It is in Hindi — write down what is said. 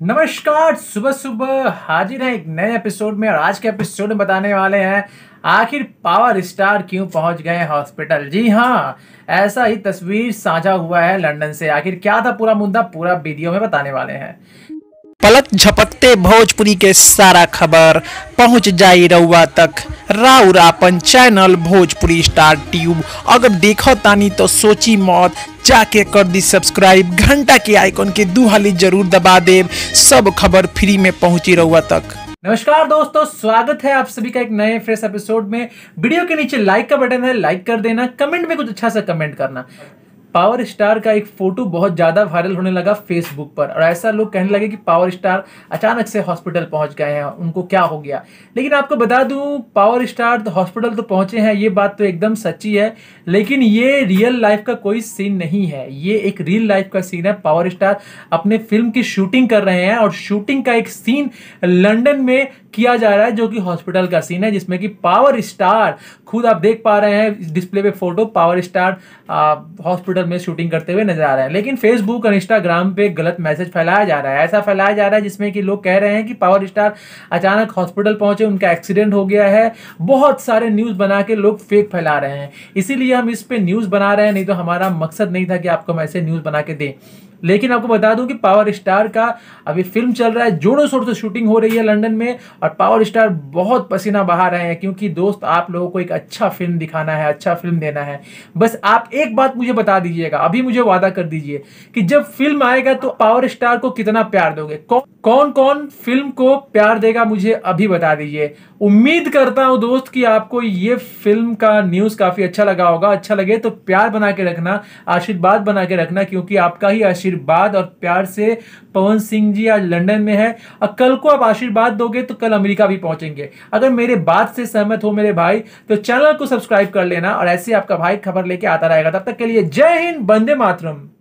नमस्कार। सुबह सुबह हाजिर हैं एक नए एपिसोड में और आज के एपिसोड में बताने वाले हैं आखिर पावर स्टार क्यों पहुंच गए हॉस्पिटल। जी हाँ, ऐसा ही तस्वीर साझा हुआ है लंदन से। आखिर क्या था पूरा मुद्दा, पूरा वीडियो में बताने वाले हैं। पलक झपकते भोजपुरी के सारा खबर पहुंच जाई रउआ तक। राउर आपन चैनल भोजपुरी स्टार ट्यूब अगर देखो तानी तो सोची मौत, जाके कर दी सब्सक्राइब, घंटा के आइकन के दू हाली जरूर दबा देव। सब खबर फ्री में पहुंची रउआ तक। नमस्कार दोस्तों, स्वागत है आप सभी का एक नए फ्रेश एपिसोड में। वीडियो के नीचे लाइक का बटन है, लाइक कर देना। कमेंट में कुछ अच्छा सा कमेंट करना। पावर स्टार का एक फोटो बहुत ज्यादा वायरल होने लगा फेसबुक पर और ऐसा लोग कहने लगे कि पावर स्टार अचानक से हॉस्पिटल पहुंच गए हैं, उनको क्या हो गया। लेकिन आपको बता दूं, पावर स्टार तो हॉस्पिटल तो पहुंचे हैं, ये बात तो एकदम सच्ची है। लेकिन ये रियल लाइफ का कोई सीन नहीं है, ये एक रियल लाइफ का सीन है। पावर स्टार अपने फिल्म की शूटिंग कर रहे हैं और शूटिंग का एक सीन लंदन में किया जा रहा है जो कि हॉस्पिटल का सीन है, जिसमें कि पावर स्टार खुद आप देख पा रहे हैं डिस्प्ले पे फोटो। पावर स्टार हॉस्पिटल में शूटिंग करते हुए नजर आ रहे हैं। लेकिन फेसबुक और इंस्टाग्राम पे गलत मैसेज फैलाया जा रहा है। ऐसा फैलाया जा रहा है जिसमें कि लोग कह रहे हैं कि पावर स्टार अचानक हॉस्पिटल पहुंचे, उनका एक्सीडेंट हो गया है। बहुत सारे न्यूज बना के लोग फेक फैला रहे हैं, इसीलिए हम इस पे न्यूज बना रहे हैं। नहीं तो हमारा मकसद नहीं था कि आपको हम ऐसे न्यूज बना के दें। लेकिन आपको बता दूं कि पावर स्टार का अभी फिल्म चल रहा है, जोरों शोर से शूटिंग हो रही है लंदन में और पावर स्टार बहुत पसीना बहा रहे हैं, क्योंकि दोस्त आप लोगों को एक अच्छा फिल्म दिखाना है, अच्छा फिल्म देना है। बस आप एक बात मुझे बता दीजिएगा, अभी मुझे वादा कर दीजिए कि जब फिल्म आएगा तो पावर स्टार को कितना प्यार दोगे। कौन कौन फिल्म को प्यार देगा मुझे अभी बता दीजिए। उम्मीद करता हूं दोस्त कि आपको ये फिल्म का न्यूज काफी अच्छा लगा होगा। अच्छा लगे तो प्यार बना के रखना, आशीर्वाद बना के रखना, क्योंकि आपका ही आशीर्वाद और प्यार से पवन सिंह जी आज लंदन में है और कल को आप आशीर्वाद दोगे तो कल अमेरिका भी पहुंचेंगे। अगर मेरे बात से सहमत हो मेरे भाई तो चैनल को सब्सक्राइब कर लेना और ऐसे आपका भाई खबर लेके आता रहेगा। तब तक के लिए जय हिंद, वंदे मातरम।